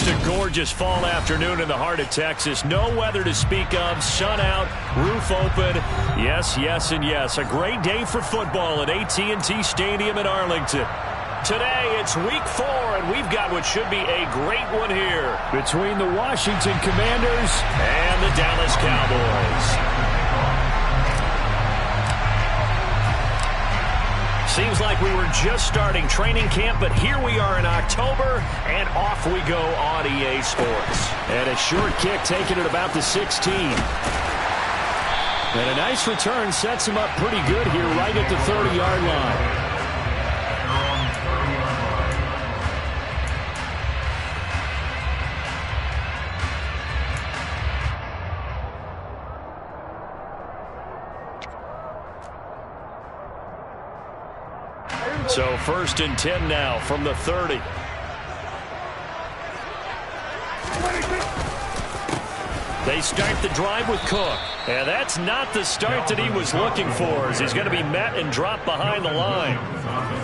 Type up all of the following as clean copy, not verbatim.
Just a gorgeous fall afternoon in the heart of Texas. No weather to speak of. Sun out, roof open. Yes, yes, and yes. A great day for football at AT&T Stadium in Arlington. Today, it's week 4, and we've got what should be a great one here between the Washington Commanders and the Dallas Cowboys. Seems like we were just starting training camp, but here we are in October, and off we go on EA Sports. And a short kick taken at about the 16. And a nice return sets him up pretty good here right at the 30-yard line. So 1st and 10 now from the 30. They start the drive with Cook. And that's not the start that he was looking for, as he's going to be met and dropped behind the line.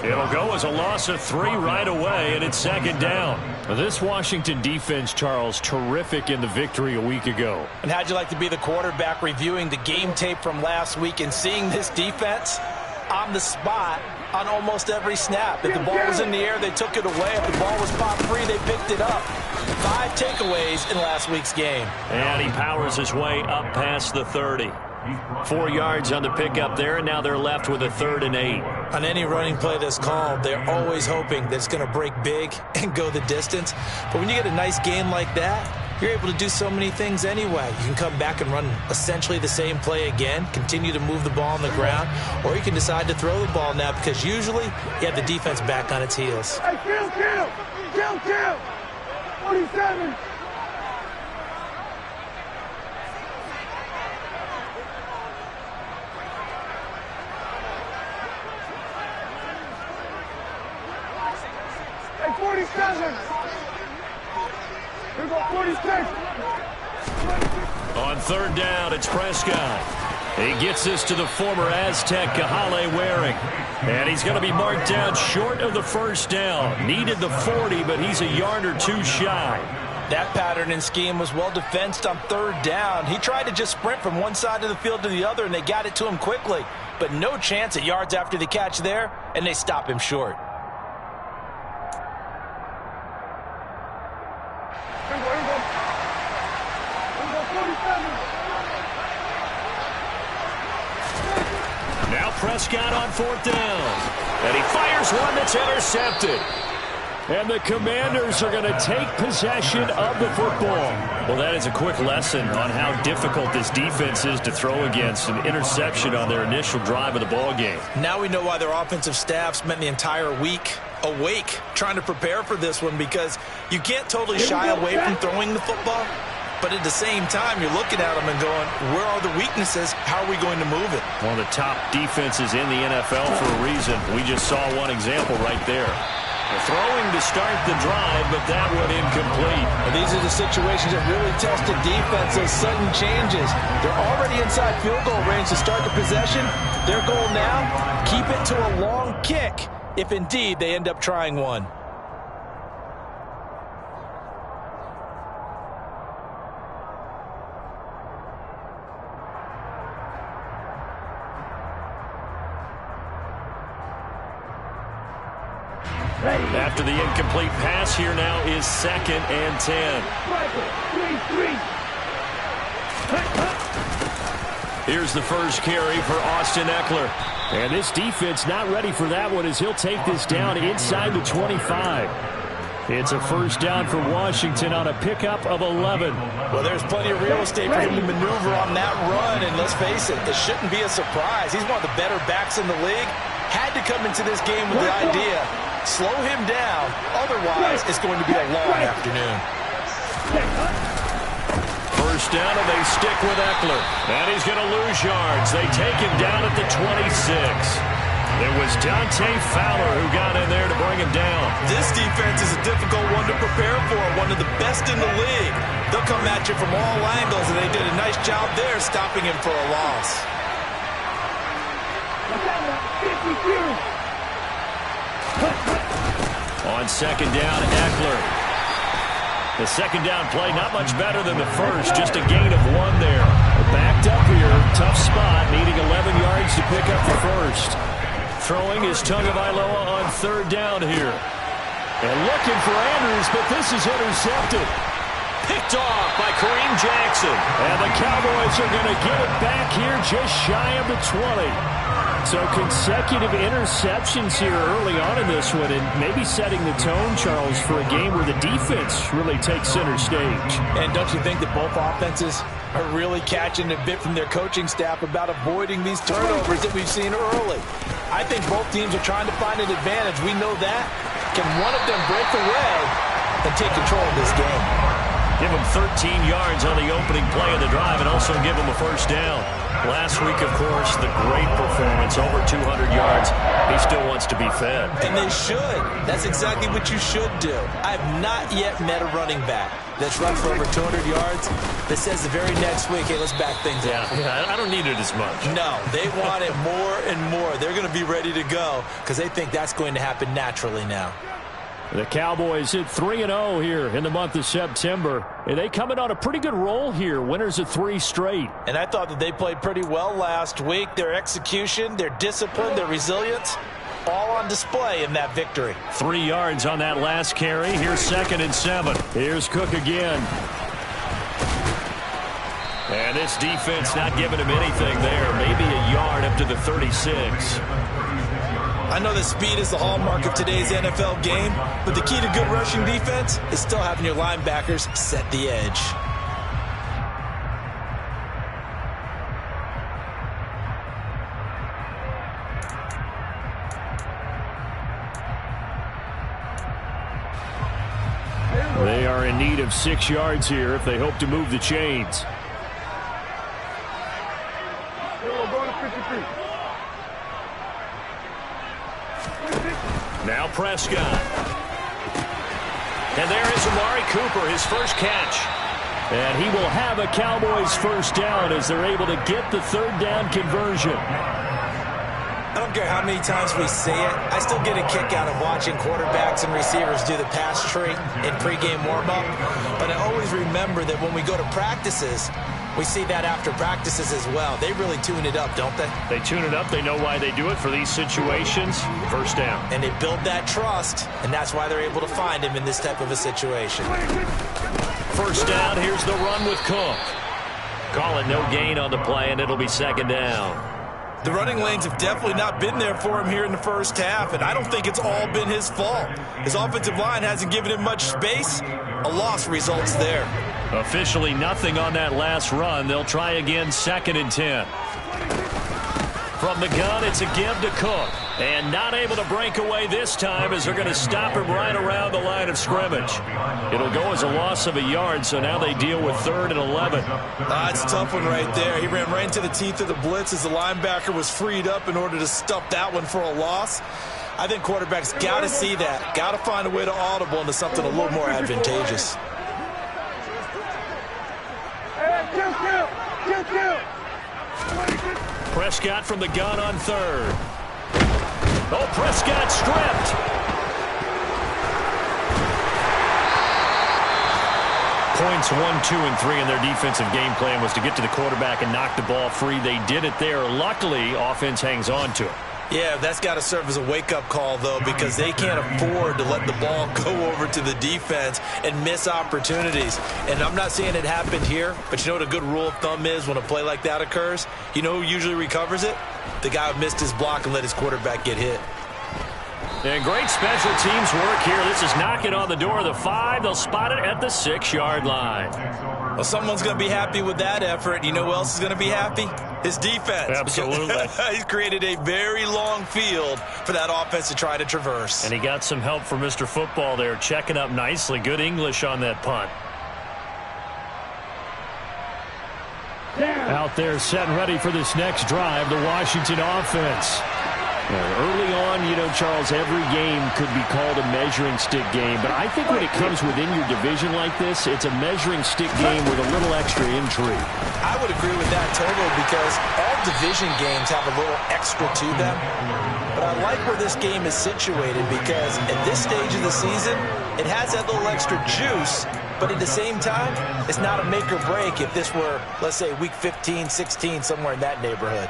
It'll go as a loss of 3 right away, and it's 2nd down. This Washington defense, Charles, terrific in the victory a week ago. And how'd you like to be the quarterback reviewing the game tape from last week and seeing this defense on the spot on almost every snap? If the ball was in the air, they took it away. If the ball was popped free, they picked it up. 5 takeaways in last week's game. And he powers his way up past the 30. 4 yards on the pickup there, and now they're left with a 3rd and 8. On any running play that's called, they're always hoping that it's going to break big and go the distance. But when you get a nice game like that, you're able to do so many things anyway. You can come back and run essentially the same play again, continue to move the ball on the ground, or you can decide to throw the ball now because usually you have the defense back on its heels. Hey, kill! 47! Hey, 47! Here go 46! On 3rd down, it's Prescott. He gets this to the former Aztec, Kahale Waring. And he's going to be marked down short of the 1st down. Needed the 40, but he's a yard or 2 shy. That pattern and scheme was well defensed on 3rd down. He tried to just sprint from one side of the field to the other, and they got it to him quickly. But no chance at yards after the catch there, and they stop him short. Now Prescott on 4th down. And he fires one that's intercepted. And the Commanders are going to take possession of the football. Well, that is a quick lesson on how difficult this defense is to throw against. An interception on their initial drive of the ball game. Now we know why their offensive staff spent the entire week awake trying to prepare for this one, because you can't totally shy away from throwing the football. But at the same time, you're looking at them and going, where are the weaknesses? How are we going to move it? One of the top defenses in the NFL for a reason. We just saw one example right there. Throwing to start the drive, but that one incomplete. And these are the situations that really test the defense, those sudden changes. They're already inside field goal range to start the possession. Their goal now, keep it to a long kick, if indeed they end up trying one. After the incomplete pass, here now is 2nd and 10. Here's the first carry for Austin Eckler. And this defense not ready for that one, as he'll take this down inside the 25. It's a 1st down for Washington on a pickup of 11. Well, there's plenty of real estate for him to maneuver on that run, and let's face it, it shouldn't be a surprise. He's one of the better backs in the league. Had to come into this game with the idea, slow him down, otherwise it's going to be a long afternoon. 1st down, and they stick with Eckler. And he's going to lose yards. They take him down at the 26. It was Dante Fowler who got in there to bring him down. This defense is a difficult one to prepare for, one of the best in the league. They'll come at you from all angles, and they did a nice job there stopping him for a loss. On 2nd down, Eckler. The second down play, not much better than the first, just a gain of 1 there. Backed up here, tough spot, needing 11 yards to pick up the first. Throwing is Tagovailoa on third down here. And looking for Andrews, but this is intercepted. Picked off by Kareem Jackson. And the Cowboys are going to get it back here just shy of the 20. So consecutive interceptions here early on in this one, and maybe setting the tone, Charles, for a game where the defense really takes center stage. And don't you think that both offenses are really catching a bit from their coaching staff about avoiding these turnovers that we've seen early? I think both teams are trying to find an advantage. We know that. Can one of them break away and take control of this game? Give him 13 yards on the opening play of the drive and also give him a first down. Last week, of course, the great performance, over 200 yards. He still wants to be fed. And they should. That's exactly what you should do. I have not yet met a running back that's run for over 200 yards that says the very next week, hey, let's back things up. Yeah, I don't need it as much. No, they want it more and more. They're going to be ready to go because they think that's going to happen naturally now. The Cowboys hit 3-0 here in the month of September. And they coming on a pretty good roll here. Winners of 3 straight. And I thought that they played pretty well last week. Their execution, their discipline, their resilience, all on display in that victory. 3 yards on that last carry. Here's 2nd and 7. Here's Cook again. And this defense not giving him anything there. Maybe a yard up to the 36. I know that speed is the hallmark of today's NFL game, but the key to good rushing defense is still having your linebackers set the edge. They are in need of 6 yards here if they hope to move the chains. Now Prescott. And there is Amari Cooper, his first catch. And he will have a Cowboys first down as they're able to get the third down conversion. I don't care how many times we say it, I still get a kick out of watching quarterbacks and receivers do the pass tree in pregame warm-up. But I always remember that when we go to practices, we see that after practices as well. They really tune it up, don't they? They tune it up. They know why they do it for these situations. First down. And they build that trust, and that's why they're able to find him in this type of a situation. First down. Here's the run with Cook. Call it no gain on the play, and it'll be 2nd down. The running lanes have definitely not been there for him here in the first half, and I don't think it's all been his fault. His offensive line hasn't given him much space. A loss results there. Officially nothing on that last run. They'll try again, 2nd and 10. From the gun, it's a give to Cook. And not able to break away this time as they're going to stop him right around the line of scrimmage. It'll go as a loss of a yard, so now they deal with 3rd and 11. It's a tough one right there. He ran right into the teeth of the blitz as the linebacker was freed up in order to stuff that one for a loss. I think quarterbacks got to see that. Got to find a way to audible into something a little more advantageous. Prescott from the gun on 3rd. Oh, Prescott stripped. Points 1, 2, and 3 in their defensive game plan was to get to the quarterback and knock the ball free. They did it there. Luckily, offense hangs on to it. Yeah, that's got to serve as a wake-up call, though, because they can't afford to let the ball go over to the defense and miss opportunities. And I'm not saying it happened here, but you know what a good rule of thumb is when a play like that occurs? You know who usually recovers it? The guy who missed his block and let his quarterback get hit. And great special teams work here. This is knocking on the door of the 5. They'll spot it at the 6-yard line. Well, someone's going to be happy with that effort. You know who else is going to be happy? His defense. Absolutely. He's created a very long field for that offense to try to traverse. And he got some help from Mr. Football there, checking up nicely. Good English on that punt. Out there set and ready for this next drive, the Washington offense. Early on, you know, Charles, every game could be called a measuring stick game. But I think when it comes within your division like this, it's a measuring stick game with a little extra intrigue. I would agree with that totally because all division games have a little extra to them. But I like where this game is situated because at this stage of the season, it has that little extra juice But at the same time, it's not a make or break if this were, let's say, week 15, 16, somewhere in that neighborhood.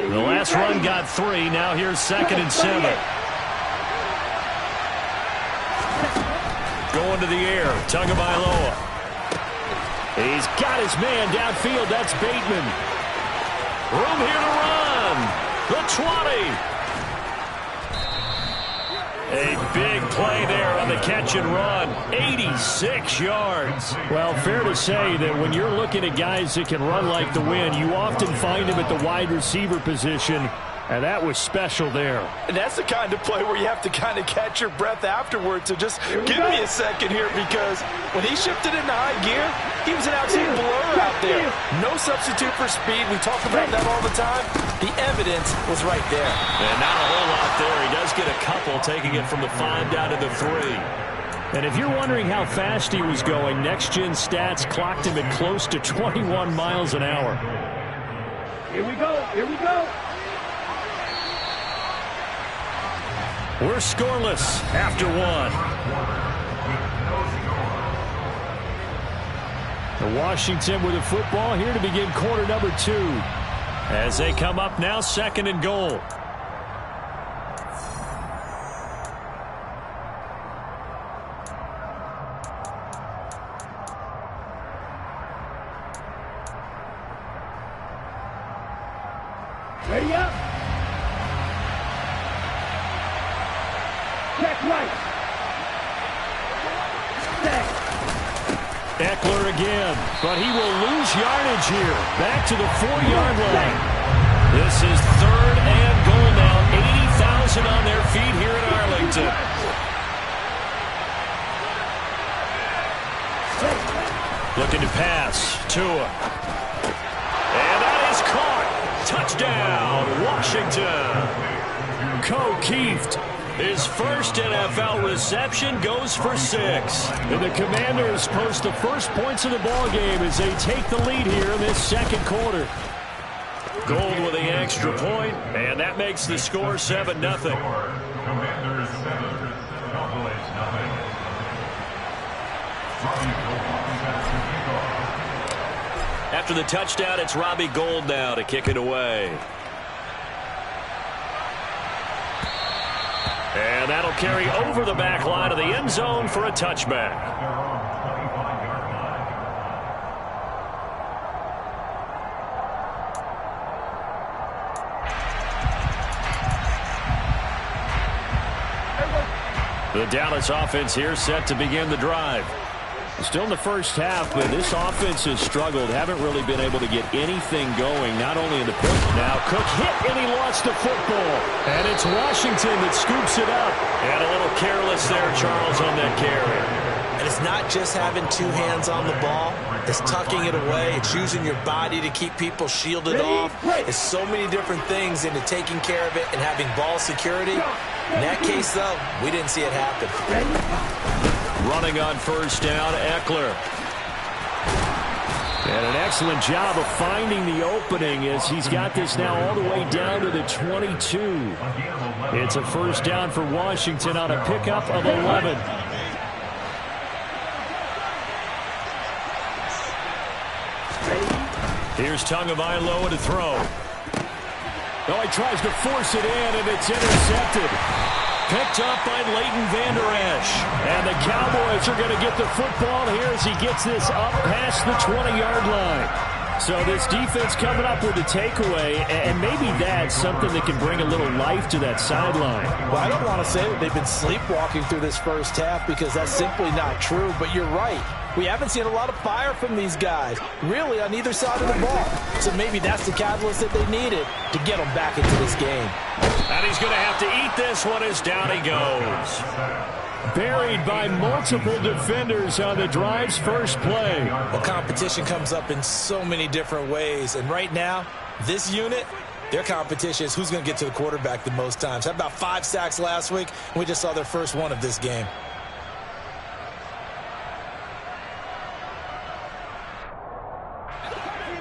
The last run got 3. Now here's 2nd and 7. Going to the air. Tagovailoa. He's got his man downfield. That's Bateman. Room here to run. The 20. A big play there on the catch and run. 86 yards. Well, fair to say that when you're looking at guys that can run like the wind, you often find them at the wide receiver position. And that was special there. And that's the kind of play where you have to kind of catch your breath afterwards. So just give me a second here, because when he shifted into high gear, he was an absolute blur out there. No substitute for speed. We talk about that all the time. The evidence was right there. And not a whole lot there. He does get a couple, taking it from the 5 down to the 3. And if you're wondering how fast he was going, next-gen stats clocked him at close to 21 miles an hour. Here we go. Here we go. We're scoreless after 1. The Washington with the football here to begin quarter number 2. As they come up now, 2nd and goal. Ready up. Check right. Set. Eckler again, but he will lose yardage here. Back to the 4-yard line. This is 3rd and goal now. 80,000 on their feet here in Arlington. Looking to pass. Tua. And that is caught. Touchdown, Washington. Keeft. His first NFL reception goes for 6. And the Commanders post the first points of the ball game as they take the lead here in this 2nd quarter. Gold with the extra point, and that makes the score 7-0. Commanders 7, Cowboys nothing. After the touchdown, it's Robbie Gould now to kick it away. And that'll carry over the back line of the end zone for a touchback. The Dallas offense here set to begin the drive. Still in the first half, but this offense has struggled. Haven't really been able to get anything going, not only in the point. Now Cook hit, and he lost the football. And it's Washington that scoops it up. And a little careless there, Charles, on that carry. And it's not just having 2 hands on the ball. It's tucking it away. It's using your body to keep people shielded off. It's so many different things into taking care of it and having ball security. In that case, though, we didn't see it happen. Running on first down, Eckler. And an excellent job of finding the opening as he's got this now all the way down to the 22. It's a first down for Washington on a pickup of 11. Here's Tagovailoa to throw. Oh, he tries to force it in, and it's intercepted. Picked up by Leighton Vander Esch. And the Cowboys are going to get the football here as he gets this up past the 20-yard line. So this defense coming up with a takeaway, and maybe that's something that can bring a little life to that sideline. Well, I don't want to say that they've been sleepwalking through this first half, because that's simply not true, but you're right. We haven't seen a lot of fire from these guys, really, on either side of the ball. So maybe that's the catalyst that they needed to get them back into this game. And he's going to have to eat this one as down he goes. Buried by multiple defenders on the drive's first play. Well, competition comes up in so many different ways. And right now, this unit, their competition is who's going to get to the quarterback the most times. Had about 5 sacks last week, and we just saw their first one of this game.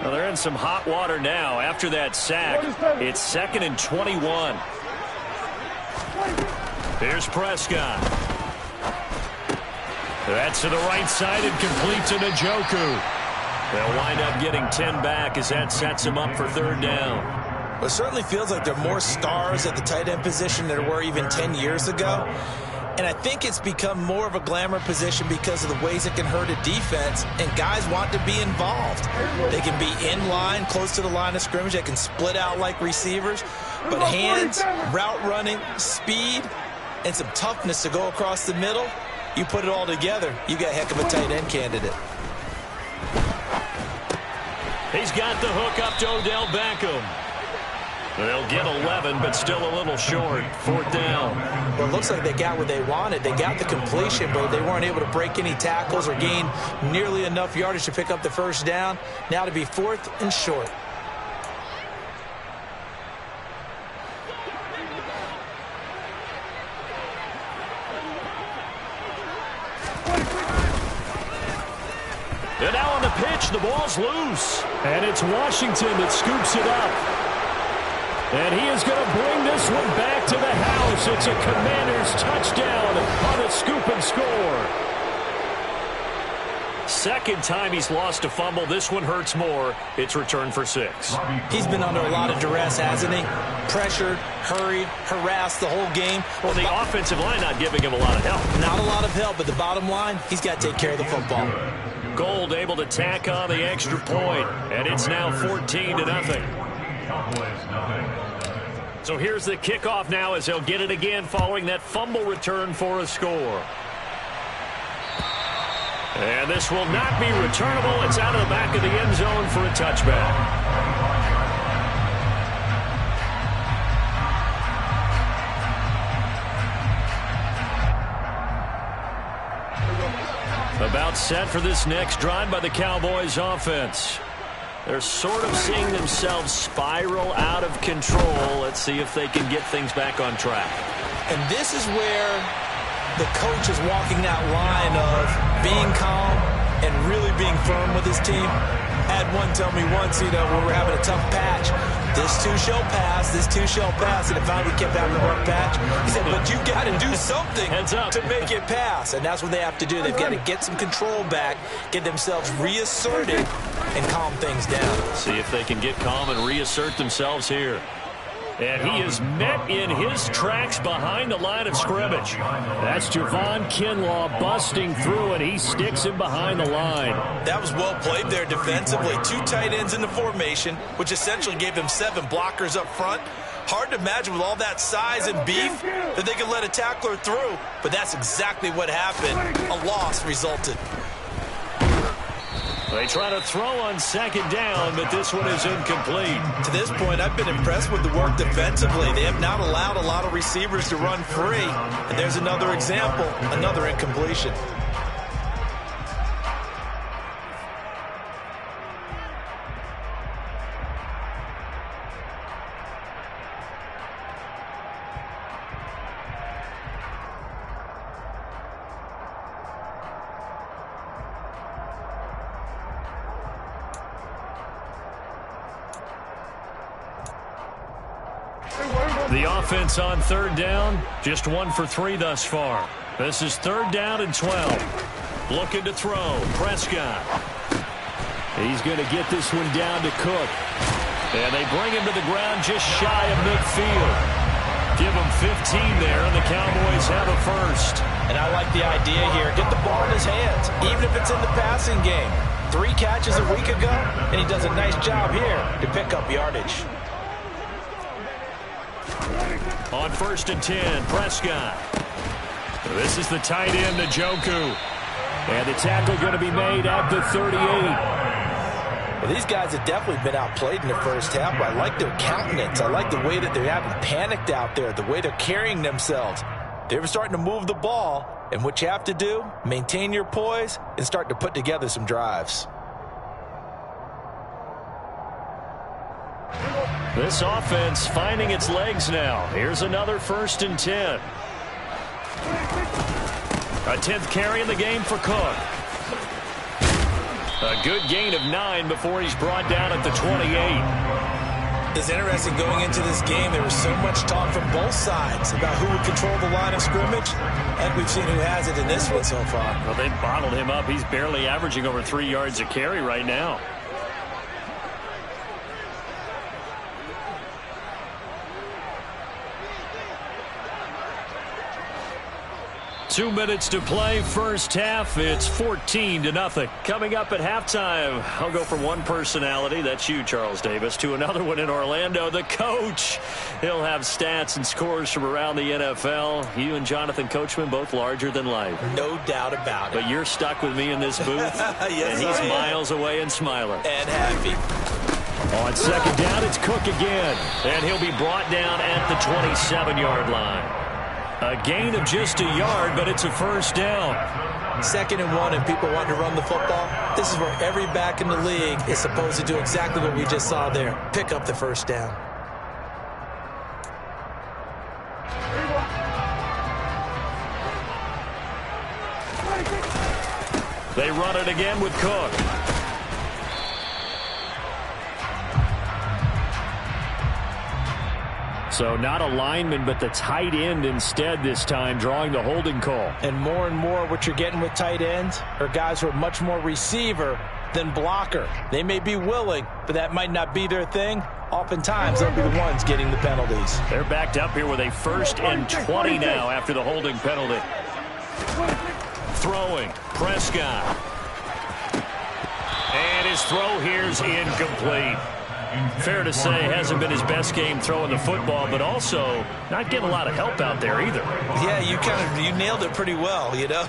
Well, they're in some hot water now after that sack. It's 2nd and 21. Here's Prescott. That's to the right side and complete to Njoku. They'll wind up getting 10 back as that sets them up for 3rd down. Well, it certainly feels like there are more stars at the tight end position than there were even 10 years ago. And I think it's become more of a glamour position because of the ways it can hurt a defense, and guys want to be involved. They can be in line, close to the line of scrimmage. They can split out like receivers. But hands, route running, speed, and some toughness to go across the middle, you put it all together, you got a heck of a tight end candidate. He's got the hook up to Odell Beckham. They'll get 11, but still a little short. 4th down. Well, it looks like they got what they wanted. They got the completion, but they weren't able to break any tackles or gain nearly enough yardage to pick up the 1st down. Now to be 4th and short. And now on the pitch, the ball's loose. And it's Washington that scoops it up. And he is going to bring this one back to the house. It's a Commanders touchdown on a scoop and score. 2nd time he's lost a fumble. This one hurts more. It's returned for 6. He's been under a lot of duress, hasn't he? Pressured, hurried, harassed the whole game. Well, the offensive line not giving him a lot of help. Not a lot of help, but the bottom line, he's got to take care of the football. Gold able to tack on the extra point, and it's now 14-0. So here's the kickoff now as they'll get it again following that fumble return for a score. And this will not be returnable. It's out of the back of the end zone for a touchback. About set for this next drive by the Cowboys offense. They're sort of seeing themselves spiral out of control. Let's see if they can get things back on track. And this is where the coach is walking that line of being calm and really being firm with his team. I had one tell me once, when we're having a tough patch, this too shall pass, this too shall pass. And if finally we kept having a rough patch, he said, but you got to do something to make it pass. And that's what they have to do. They've got to get some control back, get themselves reasserted, and calm things down. See if they can get calm and reassert themselves here. And he is met in his tracks behind the line of scrimmage. That's Javon Kinlaw busting through, and he sticks him behind the line. That was well played there defensively. 2 tight ends in the formation, which essentially gave them 7 blockers up front. Hard to imagine with all that size and beef that they could let a tackler through, but that's exactly what happened. A loss resulted. They try to throw on 2nd down, but this one is incomplete. To this point, I've been impressed with the work defensively. They have not allowed a lot of receivers to run free. And there's another example, another incompletion. The offense on 3rd down, just 1 for 3 thus far. This is 3rd down and 12. Looking to throw, Prescott. He's going to get this one down to Cook. And they bring him to the ground just shy of midfield. Give him 15 there, and the Cowboys have a first. And I like the idea here. Get the ball in his hands, even if it's in the passing game. 3 catches a week ago, and he does a nice job here to pick up yardage. On 1st and 10, Prescott. This is the tight end, Njoku. And the tackle going to be made at the 38. Well, these guys have definitely been outplayed in the first half, but I like their countenance. I like the way that they're having panicked out there, the way they're carrying themselves. They're starting to move the ball, and what you have to do, maintain your poise and start to put together some drives. This offense finding its legs now. Here's another 1st and 10. A 10th carry in the game for Cook. A good gain of 9 before he's brought down at the 28. It's interesting going into this game. There was so much talk from both sides about who would control the line of scrimmage. And we've seen who has it in this one so far. Well, they bottled him up. He's barely averaging over 3 yards a carry right now. Two minutes to play, first half. It's 14-0. Coming up at halftime, I'll go from one personality, that's you, Charles Davis, to another one in Orlando, the coach. He'll have stats and scores from around the NFL. You and Jonathan Coachman, both larger than life. No doubt about it. But you're stuck with me in this booth, yes, and he's miles away and smiling. And happy. On second down, it's Cook again, and he'll be brought down at the 27-yard line. A gain of just a yard, but it's a first down. 2nd and 1, and people want to run the football. This is where every back in the league is supposed to do exactly what we just saw there. Pick up the first down. They run it again with Cook. So not a lineman, but the tight end instead this time, drawing the holding call. And more what you're getting with tight ends are guys who are much more receiver than blocker. They may be willing, but that might not be their thing. Oftentimes, they'll be the ones getting the penalties. They're backed up here with a 1st and 20 now after the holding penalty. Throwing, Prescott. And his throw here's incomplete. Fair to say, hasn't been his best game throwing the football, but also not getting a lot of help out there either. Yeah, you nailed it pretty well, you know.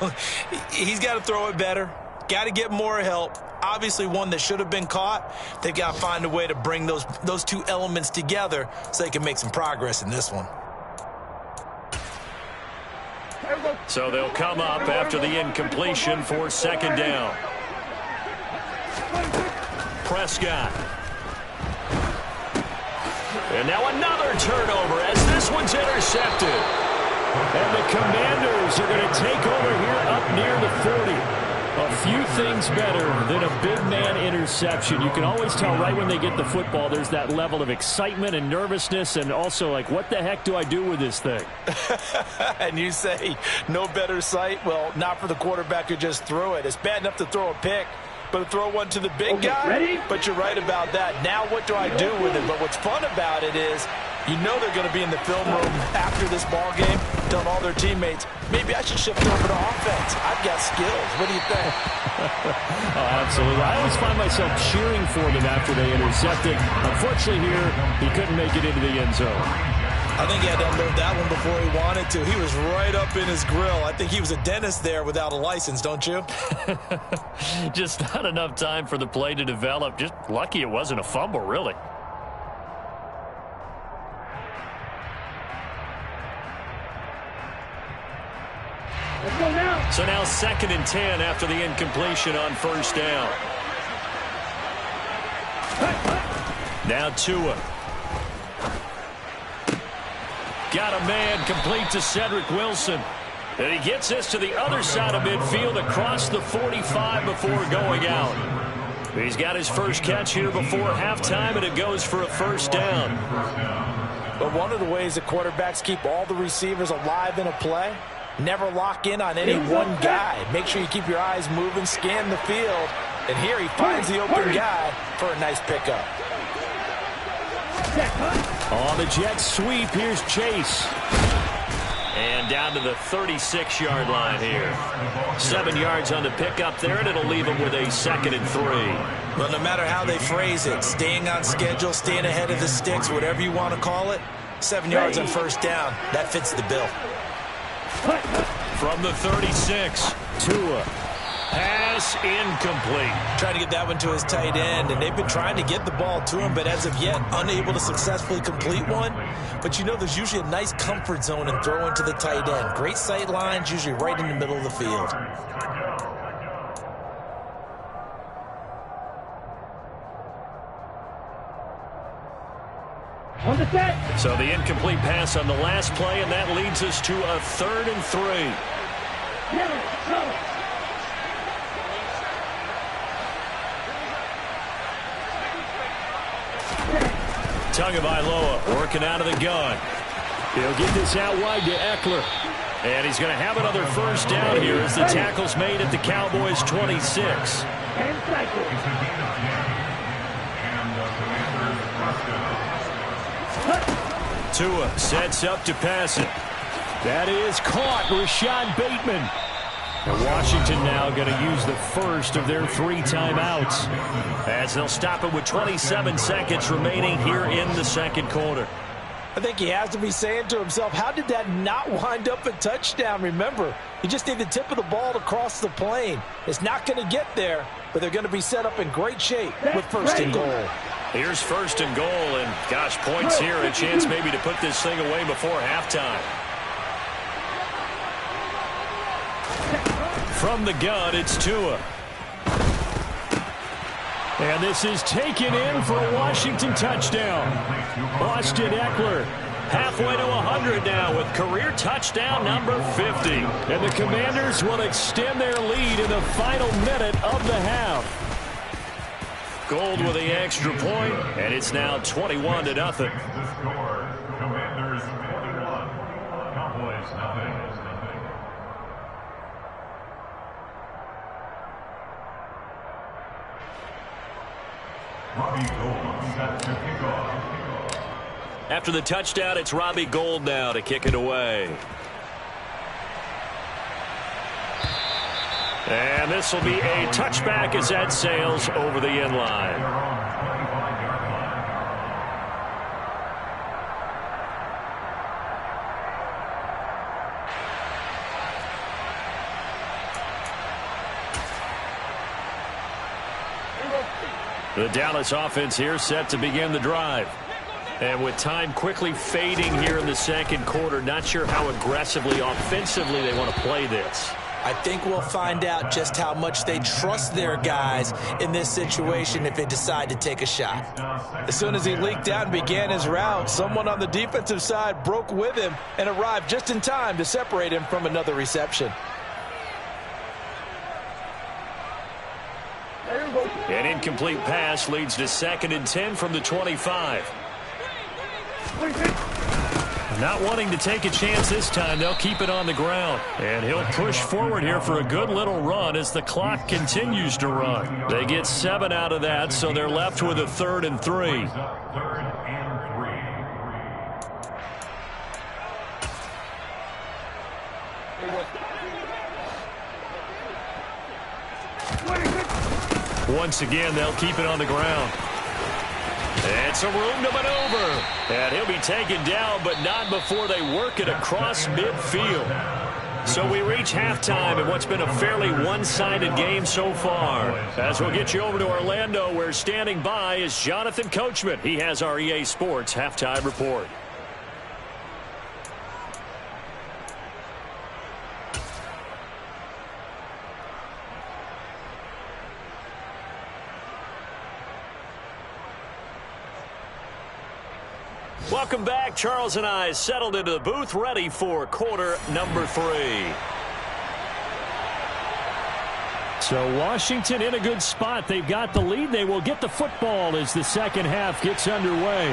He's got to throw it better. Got to get more help. Obviously one that should have been caught. They've got to find a way to bring those two elements together so they can make some progress in this one. So they'll come up after the incompletion for 2nd down. Prescott. And now another turnover as this one's intercepted. And the Commanders are going to take over here up near the 40. A few things better than a big man interception. You can always tell right when they get the football, there's that level of excitement and nervousness and also like, what the heck do I do with this thing? And you say, no better sight? Well, not for the quarterback who just threw it. It's bad enough to throw a pick. But to throw one to the big guy, ready? But you're right about that. Now what do I do with it? But what's fun about it is you know they're going to be in the film room after this ball game, telling all their teammates, maybe I should shift over to offense. I've got skills. What do you think? Oh, absolutely. I always find myself cheering for them after they intercepted. Unfortunately here, he couldn't make it into the end zone. I think he had to unload that one before he wanted to. He was right up in his grill. I think he was a dentist there without a license, don't you? Just not enough time for the play to develop. Just lucky it wasn't a fumble, really. Let's go now. So now 2nd and 10 after the incompletion on 1st down. Now Tua. Got a man complete to Cedric Wilson. And he gets this to the other side of midfield across the 45 before going out. He's got his first catch here before halftime, and it goes for a 1st down. But one of the ways that quarterbacks keep all the receivers alive in a play, never lock in on any one guy. Make sure you keep your eyes moving, scan the field. And here he finds the open guy for a nice pickup. On the jet sweep, here's Chase. And down to the 36-yard line here. 7 yards on the pickup there, and it'll leave him with a 2nd and 3. Well, no matter how they phrase it, staying on schedule, staying ahead of the sticks, whatever you want to call it, 7 yards on 1st down, that fits the bill. From the 36, Tua. Pass incomplete. Trying to get that one to his tight end, and they've been trying to get the ball to him, but as of yet, unable to successfully complete one. But you know there's usually a nice comfort zone in throwing to the tight end. Great sight lines, usually right in the middle of the field. On the set. So the incomplete pass on the last play, and that leads us to a 3rd and 3. Tagovailoa working out of the gun. He'll get this out wide to Eckler. And he's going to have another first down here as the tackle's made at the Cowboys' 26. Tua sets up to pass it. That is caught. Rashad Bateman. And Washington now going to use the first of their 3 timeouts as they'll stop it with 27 seconds remaining here in the second quarter. I think he has to be saying to himself, how did that not wind up a touchdown? Remember, you just need the tip of the ball to cross the plane. It's not going to get there, but they're going to be set up in great shape with first and goal. Here's first and goal, and gosh, points here, a chance maybe to put this thing away before halftime. From the gun, it's Tua. And this is taken in for a Washington touchdown. Austin Eckler halfway to 100 now with career touchdown number 50. And the Commanders will extend their lead in the final minute of the half. Gold with the extra point, and it's now 21-0. The score, Commanders 41, Cowboys nothing. Robbie Gould set to kick off. After the touchdown, it's Robbie Gould now to kick it away. And this will be a touchback as that sails over the end line. The Dallas offense here set to begin the drive. And with time quickly fading here in the second quarter, not sure how aggressively, offensively they want to play this. I think we'll find out just how much they trust their guys in this situation if they decide to take a shot. As soon as he leaked out and began his route, someone on the defensive side broke with him and arrived just in time to separate him from another reception. An incomplete pass leads to 2nd and 10 from the 25. Not wanting to take a chance this time, they'll keep it on the ground. And he'll push forward here for a good little run as the clock continues to run. They get 7 out of that, so they're left with a 3rd and 3. Once again, they'll keep it on the ground. It's a room to maneuver. And he'll be taken down, but not before they work it across midfield. So we reach halftime in what's been a fairly one-sided game so far. As we'll get you over to Orlando, where standing by is Jonathan Coachman. He has our EA Sports halftime report. Welcome back. Charles and I settled into the booth, ready for quarter number 3. So Washington in a good spot. They've got the lead. They will get the football as the second half gets underway.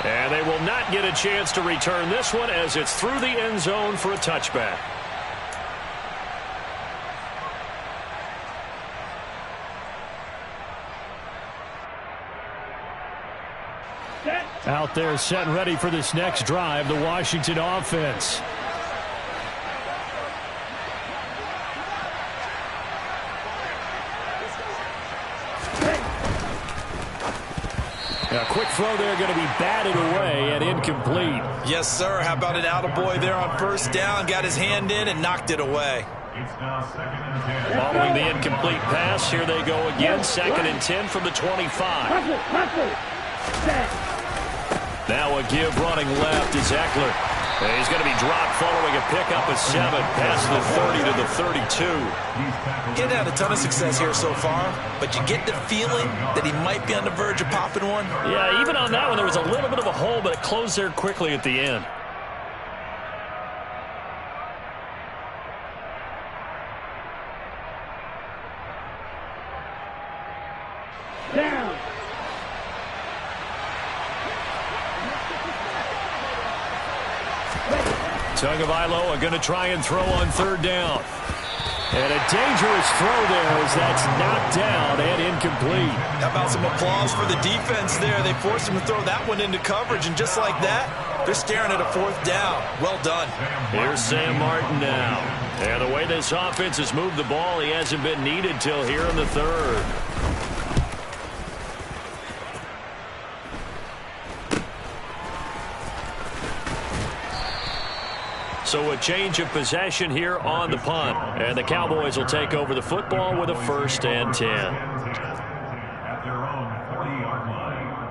And they will not get a chance to return this one as it's through the end zone for a touchback. Out there set and ready for this next drive, the Washington offense. A quick throw there going to be batted away and incomplete. Yes, sir. How about an attaboy there on first down? Got his hand in and knocked it away. Following the incomplete pass, here they go again. 2nd and 10 from the 25. Now a give running left is Eckler. And he's going to be dropped following a pickup of 7 past the 30 to the 32. Getting had a ton of success here so far, but you get the feeling that he might be on the verge of popping one. Yeah, even on that one, there was a little bit of a hole, but it closed there quickly at the end. Tagovailoa going to try and throw on third down. And a dangerous throw there as that's knocked down and incomplete. How about some applause for the defense there? They forced him to throw that one into coverage, and just like that, they're staring at a fourth down. Well done. Here's Sam Martin now. And the way this offense has moved the ball, he hasn't been needed till here in the third. So a change of possession here on the punt. And the Cowboys will take over the football with a 1st and 10. At their own 40-yard line.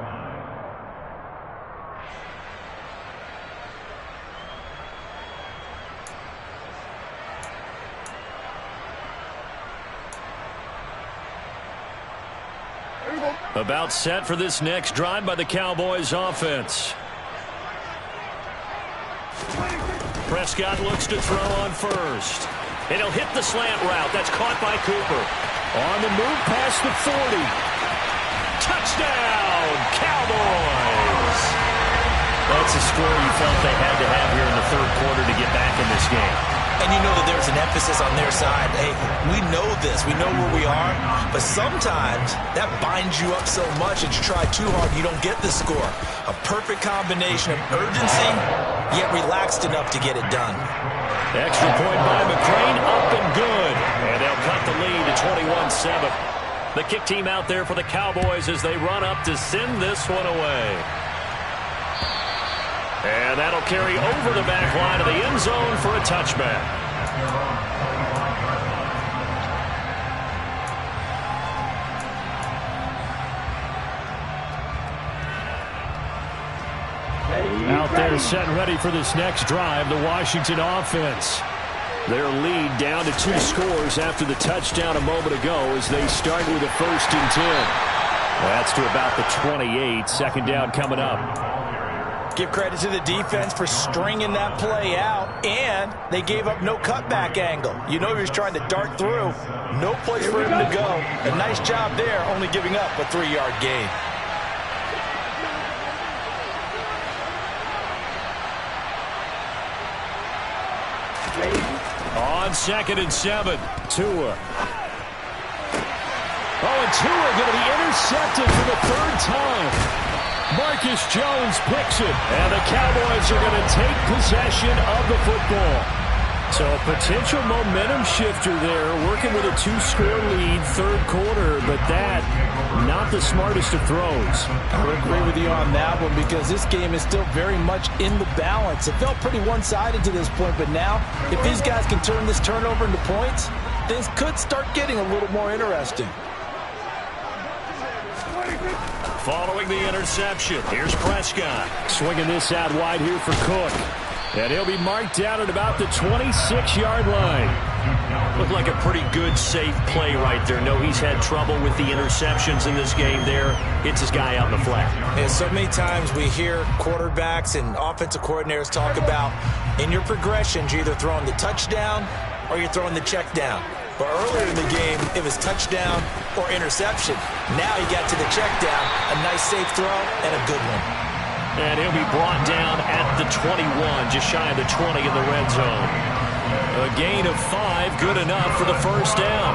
About set for this next drive by the Cowboys offense. Prescott looks to throw on first. And he'll hit the slant route. That's caught by Cooper. On the move past the 40. Touchdown, Cowboys! That's a score you felt they had to have here in the third quarter to get back in this game. And you know that there's an emphasis on their side. Hey, we know this. We know where we are. But sometimes that binds you up so much that you try too hard, you don't get the score. A perfect combination of urgency, yet relaxed enough to get it done. Extra point by McCrane, up and good. And they'll cut the lead to 21-7. The kick team out there for the Cowboys as they run up to send this one away. And that'll carry over the back line of the end zone for a touchback. Out there set and ready for this next drive, the Washington offense. Their lead down to 2 scores after the touchdown a moment ago as they start with a 1st and 10. That's to about the 28. 2nd down coming up. Give credit to the defense for stringing that play out, and they gave up no cutback angle. You know he was trying to dart through. No place for him to go. A nice job there, only giving up a 3-yard gain. On 2nd and 7, Tua. Oh, and Tua going to be intercepted for the 3rd time. Marcus Jones picks it, and the Cowboys are going to take possession of the football. So a potential momentum shifter there, working with a 2-score lead, 3rd quarter, but that, not the smartest of throws. I would agree with you on that one because this game is still very much in the balance. It felt pretty one-sided to this point, but now, if these guys can turn this turnover into points, things could start getting a little more interesting. Following the interception, here's Prescott. Swinging this out wide here for Cook. And he'll be marked down at about the 26-yard line. Looked like a pretty good, safe play right there. No, he's had trouble with the interceptions in this game there. Hits his guy out in the flat. And so many times we hear quarterbacks and offensive coordinators talk about in your progressions, you're either throwing the touchdown or you're throwing the check down. But earlier in the game, it was touchdown or interception. Now he got to the check down, a nice safe throw, and a good one. And he'll be brought down at the 21, just shy of the 20 in the red zone. A gain of 5, good enough for the 1st down.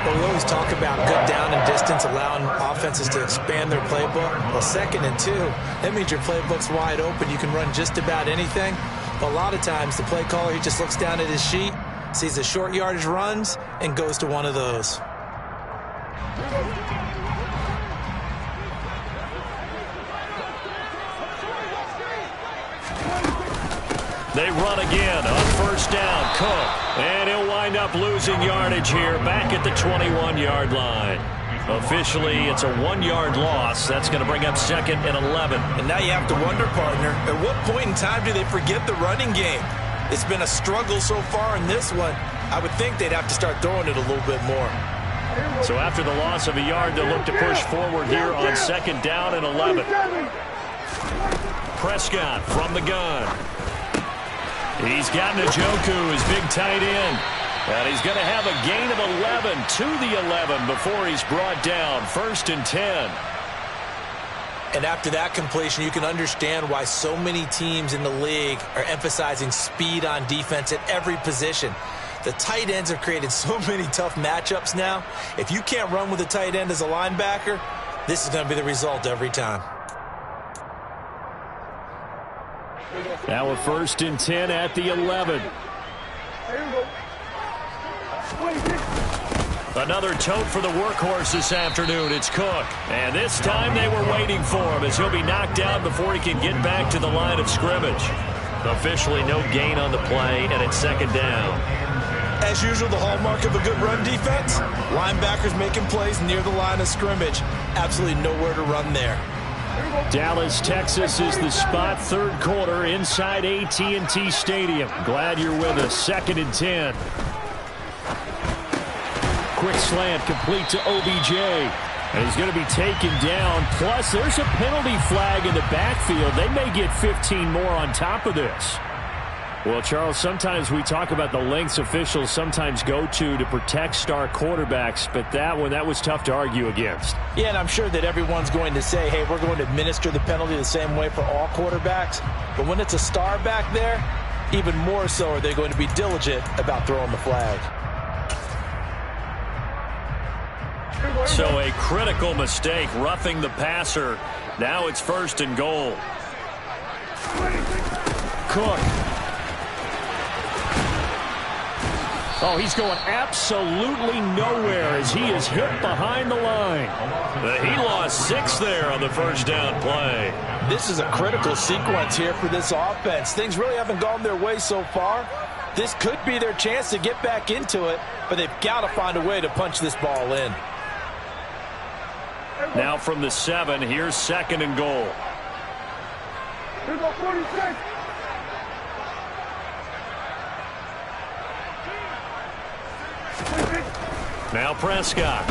Well, we always talk about good down and distance, allowing offenses to expand their playbook. Well, 2nd and 2, that means your playbook's wide open. You can run just about anything. But a lot of times, the play caller, he just looks down at his sheet, sees the short yardage runs, and goes to one of those. They run again on 1st down. Cook. And he'll wind up losing yardage here back at the 21-yard line. Officially, it's a 1-yard loss. That's going to bring up 2nd and 11. And now you have to wonder, partner, at what point in time do they forget the running game? It's been a struggle so far in this one. I would think they'd have to start throwing it a little bit more. So after the loss of a yard, they'll look to push forward here on 2nd down and 11. Prescott from the gun. He's got Njoku, his big tight end. And he's going to have a gain of 11 to the 11 before he's brought down. 1st and 10. And after that completion, you can understand why so many teams in the league are emphasizing speed on defense at every position. The tight ends have created so many tough matchups now. If you can't run with a tight end as a linebacker, this is going to be the result every time. Now a 1st and 10 at the 11. Another tote for the workhorse this afternoon. It's Cook. And this time they were waiting for him as he'll be knocked down before he can get back to the line of scrimmage. Officially no gain on the play, and it's 2nd down. As usual, the hallmark of a good run defense, linebackers making plays near the line of scrimmage. Absolutely nowhere to run there. Dallas, Texas is the spot. 3rd quarter inside AT&T Stadium. Glad you're with us. 2nd and 10. Quick slant complete to OBJ. And he's going to be taken down. Plus, there's a penalty flag in the backfield. They may get 15 more on top of this. Well, Charles, sometimes we talk about the lengths officials sometimes go to protect star quarterbacks, but that was tough to argue against. Yeah, and I'm sure that everyone's going to say, hey, we're going to administer the penalty the same way for all quarterbacks. But when it's a star back there, even more so are they going to be diligent about throwing the flag. So a critical mistake, roughing the passer. Now it's 1st and goal. Cook. Oh, he's going absolutely nowhere as he is hit behind the line. He lost 6 there on the 1st down play. This is a critical sequence here for this offense. Things really haven't gone their way so far. This could be their chance to get back into it, but they've got to find a way to punch this ball in. Now from the 7, here's 2nd and goal. Here go 46. Now Prescott.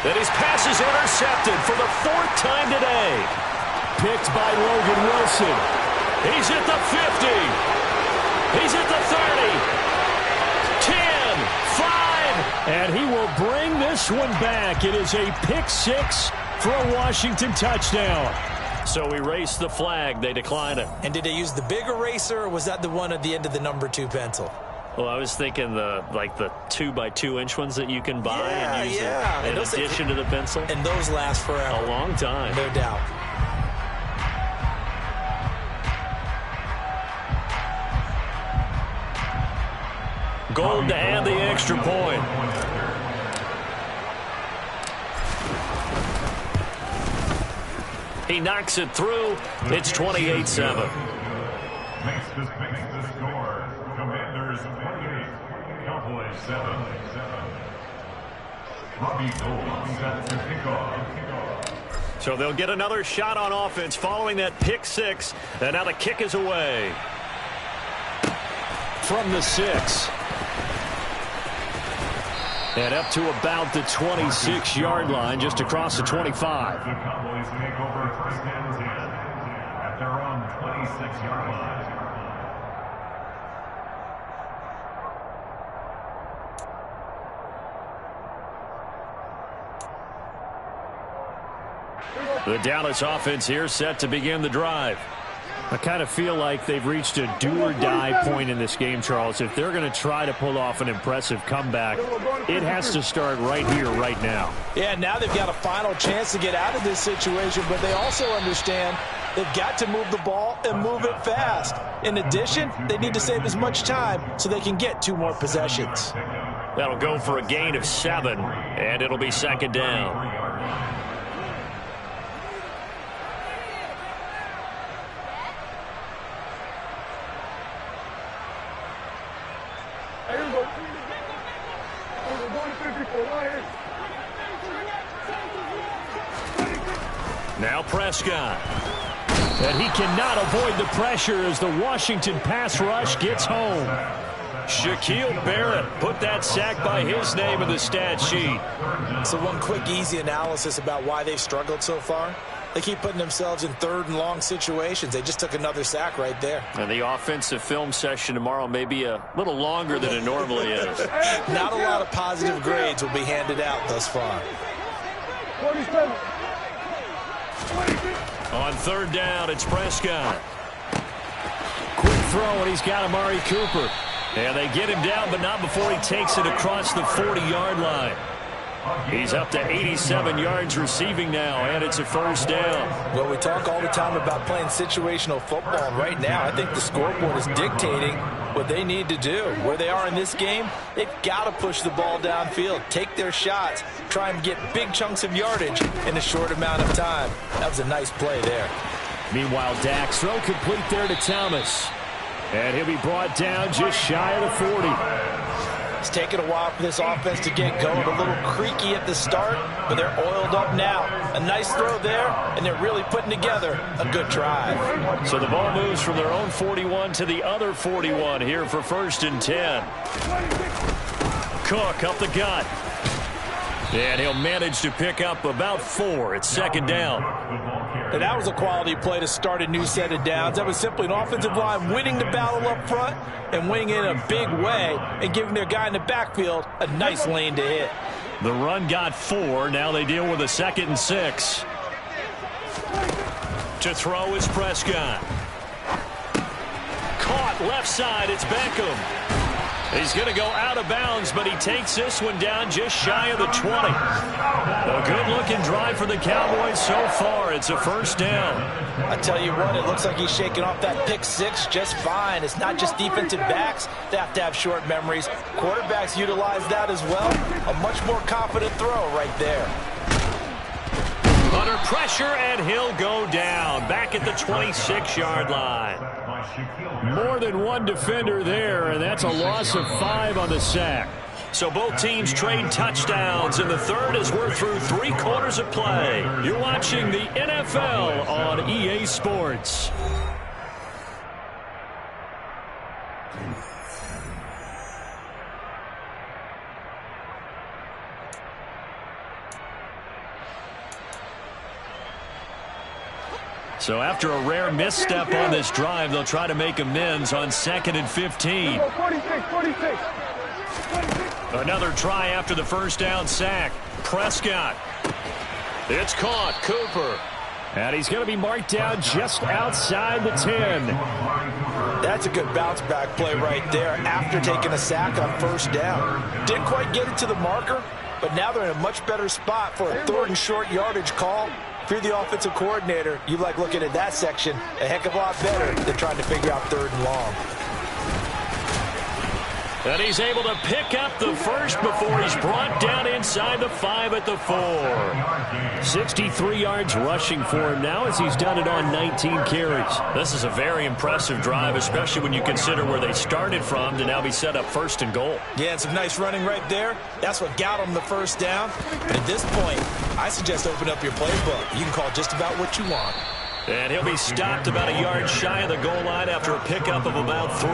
And his pass is intercepted for the 4th time today. Picked by Logan Wilson. He's at the 50. He's at the 30. 10, 5. And he will bring this one back. It is a pick 6 for a Washington touchdown. So erase the flag. They decline it. And did they use the big eraser, or was that the one at the end of the number 2 pencil? Well, I was thinking the 2x2-inch ones that you can buy and use in addition to the pencil. And those last forever. A long time. No doubt. Gold to add the extra point. He knocks it through. It's 28-7. Makes the score. Commanders 28, Cowboys 7. Robbie Gould set to kick off. So they'll get another shot on offense following that pick 6. And now the kick is away. From the 6. And up to about the 26-yard line, just across the 25. The Cowboys take over 1st and 10 at their own 26-yard line. The Dallas offense here set to begin the drive. I kind of feel like they've reached a do-or-die point in this game, Charles. If they're going to try to pull off an impressive comeback, it has to start right here, right now. Yeah, now they've got a final chance to get out of this situation, but they also understand they've got to move the ball and move it fast. In addition, they need to save as much time so they can get 2 more possessions. That'll go for a gain of 7, and it'll be 2nd down. Now Prescott. And he cannot avoid the pressure as the Washington pass rush gets home. Shaquille Barrett put that sack by his name in the stat sheet. So one quick, easy analysis about why they've struggled so far. They keep putting themselves in 3rd and long situations. They just took another sack right there. And the offensive film session tomorrow may be a little longer than it normally is. Not a lot of positive grades will be handed out thus far. 47. On third down, it's Prescott. Quick throw, and he's got Amari Cooper. And they get him down, but not before he takes it across the 40-yard line. He's up to 87 yards receiving now, and it's a first down. Well, we talk all the time about playing situational football, and right now I think the scoreboard is dictating what they need to do. Where they are in this game, they've got to push the ball downfield, take their shots, try and get big chunks of yardage in a short amount of time. That was a nice play there. Meanwhile, Dak's throw complete there to Thomas. And he'll be brought down just shy of the 40. It's taken a while for this offense to get going. A little creaky at the start, but they're oiled up now. A nice throw there, and they're really putting together a good drive. So the ball moves from their own 41 to the other 41 here for 1st and 10. Cook up the gut. And he'll manage to pick up about 4. It's 2nd down. And that was a quality play to start a new set of downs. That was simply an offensive line winning the battle up front and winning in a big way and giving their guy in the backfield a nice lane to hit. The run got 4. Now they deal with a 2nd and 6. To throw is Prescott. Caught left side. It's Beckham. He's going to go out of bounds, but he takes this one down just shy of the 20. A good-looking drive for the Cowboys so far. It's a first down. I tell you what, it looks like he's shaking off that pick six just fine. It's not just defensive backs that have to have short memories. Quarterbacks utilize that as well. A much more confident throw right there. Under pressure, and he'll go down. Back at the 26-yard line. More than one defender there, and that's a loss of 5 on the sack. So both teams trade touchdowns in the third as we're through 3 quarters of play. You're watching the NFL on EA Sports. So after a rare misstep on this drive, they'll try to make amends on 2nd and 15. 46. Another try after the first down sack. Prescott. It's caught. Cooper. And he's going to be marked down just outside the 10. That's a good bounce back play right there after taking a sack on first down. Didn't quite get it to the marker, but now they're in a much better spot for a 3rd and short yardage call. If you're the offensive coordinator, you like looking at that section a heck of a lot better than trying to figure out 3rd and long. And he's able to pick up the first before he's brought down inside the 5 at the 4. 63 yards rushing for him now as he's done it on 19 carries. This is a very impressive drive, especially when you consider where they started from to now be set up 1st and goal. Yeah, and some nice running right there. That's what got him the first down. But at this point, I suggest open up your playbook. You can call just about what you want. And he'll be stopped about a yard shy of the goal line after a pickup of about 3.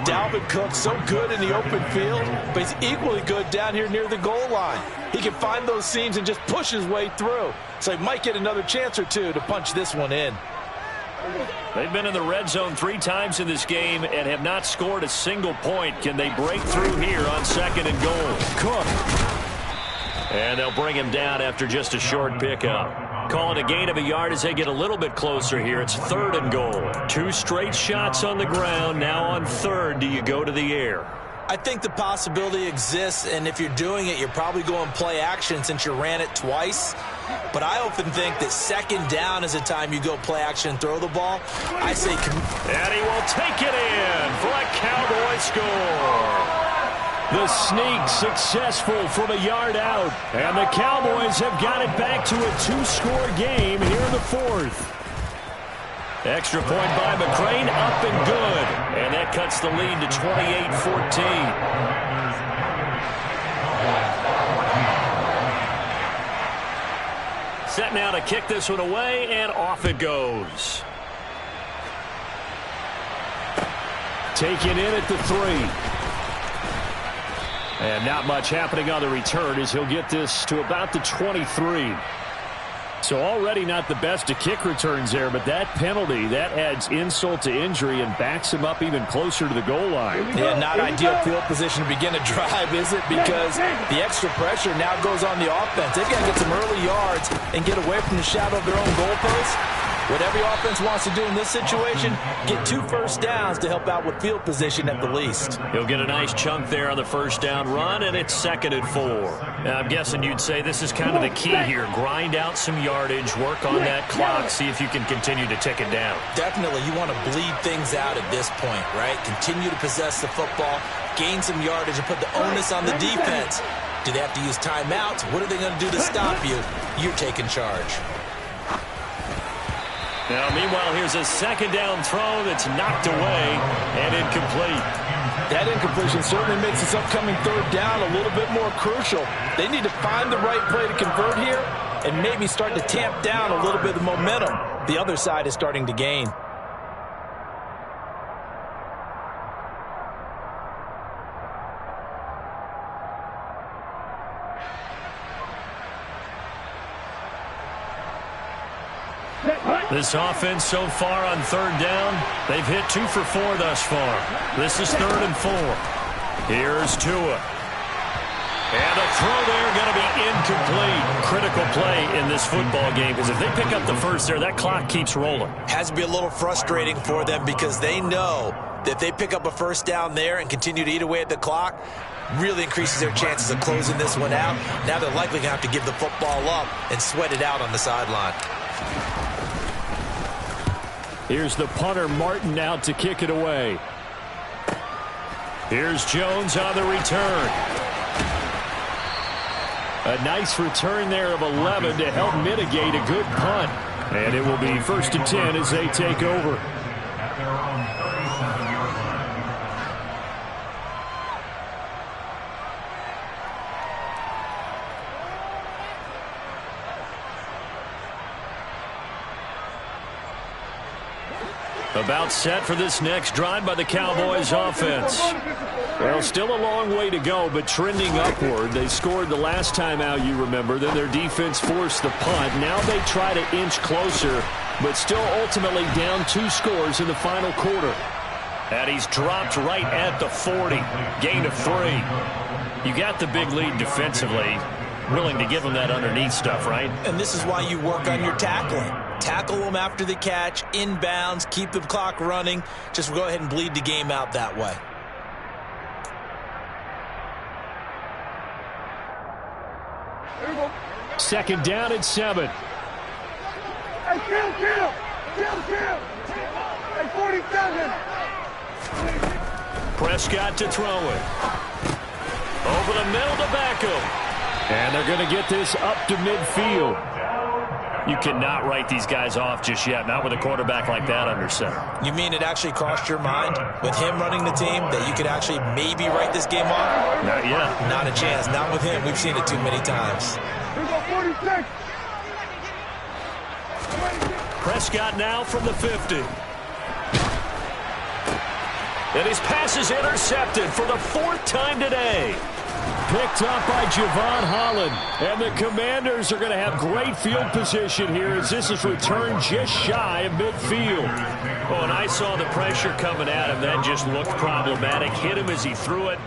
Dalvin Cook, so good in the open field, but he's equally good down here near the goal line. He can find those seams and just push his way through. So he might get another chance or 2 to punch this one in. They've been in the red zone 3 times in this game and have not scored a single point. Can they break through here on 2nd and goal? Cook. And they'll bring him down after just a short pickup. Calling a gain of a yard as they get a little bit closer here. It's 3rd and goal. 2 straight shots on the ground. Now on 3rd, do you go to the air? I think the possibility exists, and if you're doing it, you're probably going play action since you ran it twice. But I often think that 2nd down is the time you go play action and throw the ball. I say... And he will take it in for a Cowboy score. The sneak successful from a yard out. And the Cowboys have got it back to a 2-score game here in the 4th. Extra point by McCrane, up and good. And that cuts the lead to 28-14. Set now to kick this one away, and off it goes. Taken in at the 3. And not much happening on the return as he'll get this to about the 23. So already not the best of kick returns there, but that penalty, that adds insult to injury and backs him up even closer to the goal line. Yeah, not ideal field position to begin a drive, is it? Because the extra pressure now goes on the offense. They've got to get some early yards and get away from the shadow of their own goalpost. What every offense wants to do in this situation, get 2 first downs to help out with field position at the least. He'll get a nice chunk there on the first down run, and it's 2nd and 4. Now, I'm guessing you'd say this is kind of the key here. Grind out some yardage, work on that clock, see if you can continue to tick it down. Definitely, you want to bleed things out at this point, right? Continue to possess the football, gain some yardage, and put the onus on the defense. Do they have to use timeouts? What are they going to do to stop you? You're taking charge. Now, meanwhile, here's a 2nd down throw that's knocked away and incomplete. That incompletion certainly makes this upcoming 3rd down a little bit more crucial. They need to find the right play to convert here and maybe start to tamp down a little bit of the momentum the other side is starting to gain. This offense so far on 3rd down, they've hit 2 for 4 thus far. This is 3rd and 4. Here's Tua. And a throw there going to be incomplete. Critical play in this football game because if they pick up the first there, that clock keeps rolling. Has to be a little frustrating for them because they know that if they pick up a first down there and continue to eat away at the clock, really increases their chances of closing this one out. Now they're likely going to have to give the football up and sweat it out on the sideline. Here's the punter, Martin, out to kick it away. Here's Jones on the return. A nice return there of 11 to help mitigate a good punt. And it will be 1st and 10 as they take over. At their own 37-yard line. About set for this next drive by the Cowboys offense. Well, still a long way to go, but trending upward. They scored the last time out, you remember. Then their defense forced the punt. Now they try to inch closer, but still ultimately down 2 scores in the final quarter. And he's dropped right at the 40. Gain of 3. You got the big lead defensively. Willing to give them that underneath stuff, right? And this is why you work on your tackling. Tackle them after the catch, inbounds, keep the clock running. Just go ahead and bleed the game out that way. Second down at 7. Hey, kill! Hey, 47! Prescott to throw it. Over the middle to Beckham. And they're going to get this up to midfield. You cannot write these guys off just yet, not with a quarterback like that under center. You mean it actually crossed your mind with him running the team that you could actually maybe write this game off? Not yet. Not a chance. Not with him. We've seen it too many times. Here we go, 46! Prescott now from the 50. And his pass is intercepted for the 4th time today. Picked up by Javon Holland. And the Commanders are going to have great field position here as this is returned just shy of midfield. Oh, and I saw the pressure coming at him. That just looked problematic. Hit him as he threw it,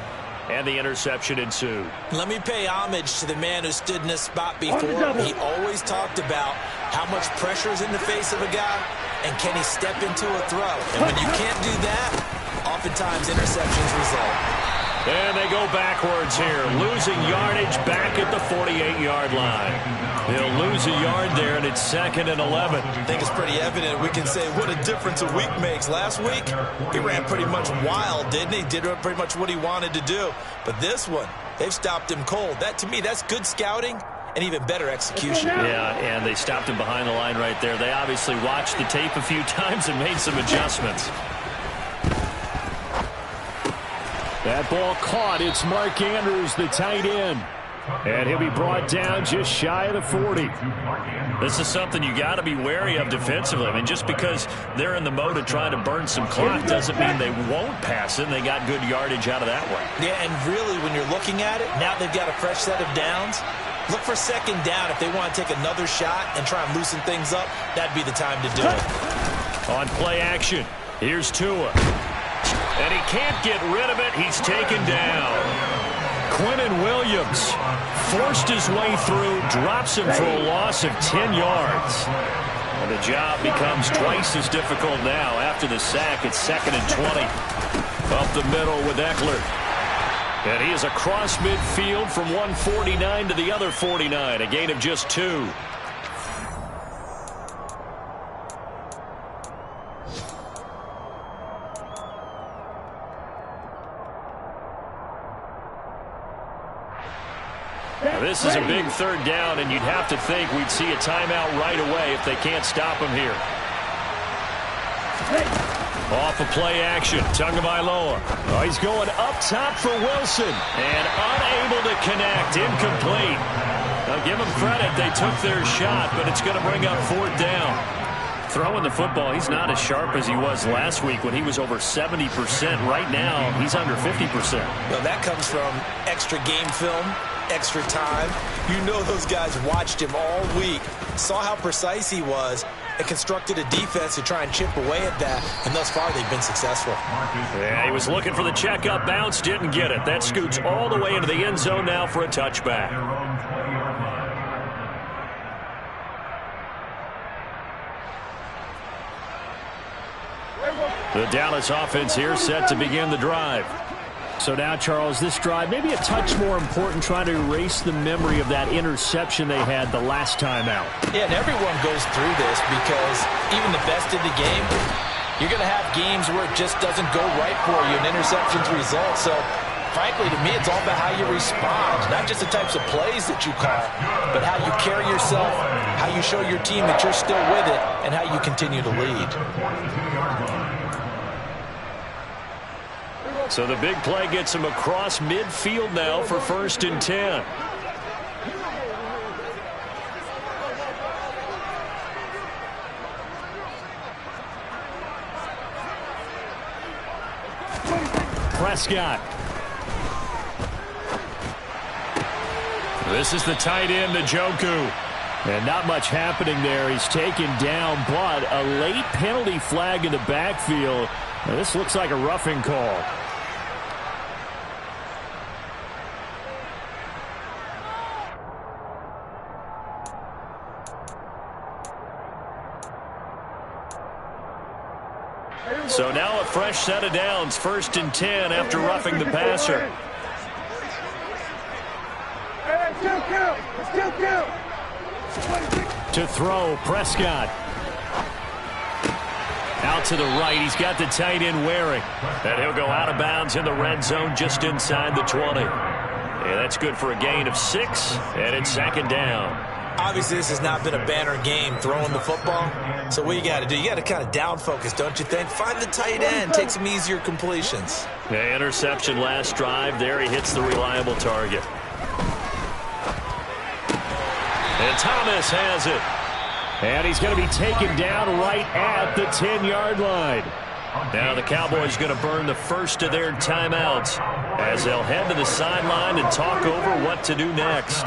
and the interception ensued. Let me pay homage to the man who stood in this spot before. He always talked about how much pressure is in the face of a guy, and can he step into a throw. And when you can't do that, oftentimes interceptions result. And they go backwards here, losing yardage back at the 48-yard line. He'll lose a yard there, and it's 2nd and 11. I think it's pretty evident. We can say what a difference a week makes. Last week, he ran pretty much wild, didn't he? Did pretty much what he wanted to do. But this one, they've stopped him cold. That, to me, that's good scouting and even better execution. Yeah, and they stopped him behind the line right there. They obviously watched the tape a few times and made some adjustments. That ball caught. It's Mark Andrews, the tight end. And he'll be brought down just shy of the 40. This is something you got to be wary of defensively. I mean, just because they're in the mode of trying to burn some clock doesn't mean they won't pass it. And they got good yardage out of that one. Yeah, and really, when you're looking at it, now they've got a fresh set of downs. Look for second down. If they want to take another shot and try and loosen things up, that'd be the time to do it. On play action, here's Tua. And he can't get rid of it. He's taken down. Quinnen Williams forced his way through, drops him for a loss of 10 yards. And the job becomes twice as difficult now after the sack. It's 2nd and 20. Up the middle with Eckler. And he is across midfield from 149 to the other 49, a gain of just 2. Now, this is a big 3rd down, and you'd have to think we'd see a timeout right away if they can't stop him here. Off of play action, Tagovailoa. Oh, he's going up top for Wilson, and unable to connect, incomplete. Now, give them credit, they took their shot, but it's going to bring up 4th down. Throwing the football, he's not as sharp as he was last week when he was over 70%. Right now, he's under 50%. Well, that comes from extra game film, extra time. You know those guys watched him all week, saw how precise he was, and constructed a defense to try and chip away at that, and thus far they've been successful. Yeah, he was looking for the checkup bounce, didn't get it. That scoots all the way into the end zone now for a touchback. The Dallas offense here set to begin the drive. So now, Charles, this drive maybe a touch more important, trying to erase the memory of that interception they had the last time out. Yeah, and everyone goes through this because even the best in the game, you're going to have games where it just doesn't go right for you, and interceptions result. So, frankly, to me, it's all about how you respond, not just the types of plays that you call, but how you carry yourself, how you show your team that you're still with it, and how you continue to lead. So the big play gets him across midfield now for 1st and 10. Prescott. This is the tight end, Njoku. And not much happening there. He's taken down, but a late penalty flag in the backfield. Now, this looks like a roughing call. So now a fresh set of downs, 1st and 10 after roughing the passer. To throw, Prescott. Out to the right, he's got the tight end Waring. And he'll go out of bounds in the red zone just inside the 20. Yeah, that's good for a gain of 6, and it's 2nd down. Obviously, this has not been a banner game throwing the football. So what you got to do, you got to kind of down focus, don't you think? Find the tight end, take some easier completions. Yeah, interception last drive. There he hits the reliable target. And Thomas has it. And he's going to be taken down right at the 10-yard line. Now the Cowboys going to burn the first of their timeouts as they'll head to the sideline and talk over what to do next.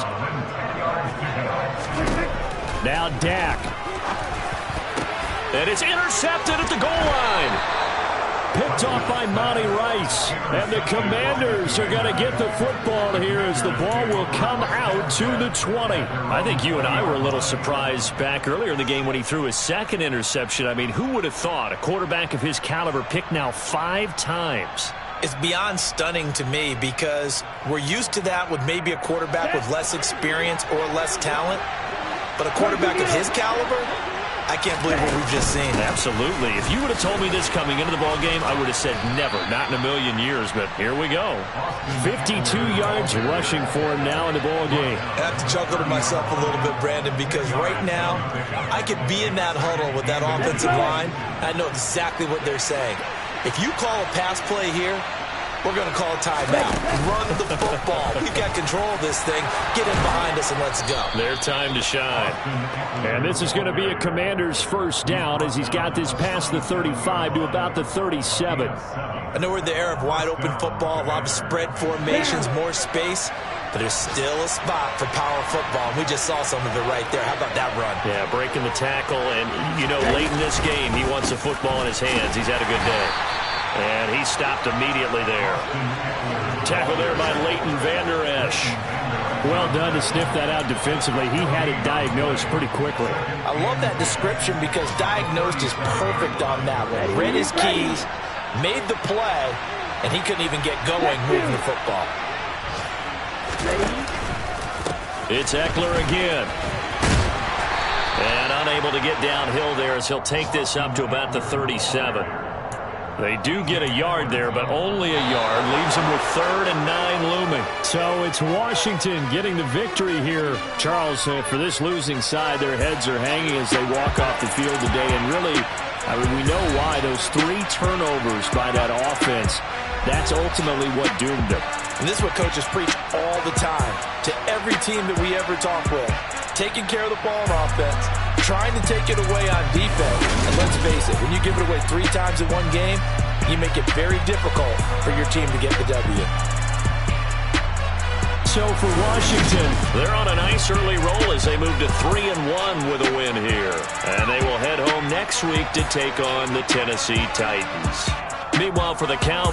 Now Dak. And it's intercepted at the goal line. Picked off by Monty Rice. And the Commanders are going to get the football here as the ball will come out to the 20. I think you and I were a little surprised back earlier in the game when he threw his 2nd interception. I mean, who would have thought a quarterback of his caliber picked now 5 times? It's beyond stunning to me because we're used to that with maybe a quarterback with less experience or less talent. But a quarterback of his caliber, I can't believe what we've just seen. Absolutely. If you would have told me this coming into the ball game, I would have said never, not in a million years. But here we go. 52 yards rushing for him now in the ball game. I have to chuckle to myself a little bit, Brandon, because right now I could be in that huddle with that offensive line. I know exactly what they're saying. If you call a pass play here, we're going to call a timeout. Run the football. We've got control of this thing. Get in behind us and let's go. Their time to shine. And this is going to be a Commander's first down as he's got this past the 35 to about the 37. I know we're in the era of wide open football, a lot of spread formations, more space. but there's still a spot for power football, and we just saw some of it right there. How about that run? Yeah, breaking the tackle, and, late in this game, he wants the football in his hands. He's had a good day. And he stopped immediately there. Tackle there by Leighton Vander Esch. Well done to sniff that out defensively. He had it diagnosed pretty quickly. I love that description because diagnosed is perfect on that one. Read his keys, made the play, and he couldn't even get going moving the football. It's Eckler again. And unable to get downhill there as he'll take this up to about the 37. They do get a yard there, but only a yard. Leaves them with 3rd and 9 looming. So it's Washington getting the victory here. Charles, for this losing side, their heads are hanging as they walk off the field today. And really, we know why. Those 3 turnovers by that offense, that's ultimately what doomed them. And this is what coaches preach all the time to every team that we ever talk with. Taking care of the ball on offense, trying to take it away on defense. And let's face it, when you give it away 3 times in one game, you make it very difficult for your team to get the W. So for Washington, they're on a nice early roll as they move to 3-1 with a win here. And they will head home next week to take on the Tennessee Titans. Meanwhile, for the Cowboys,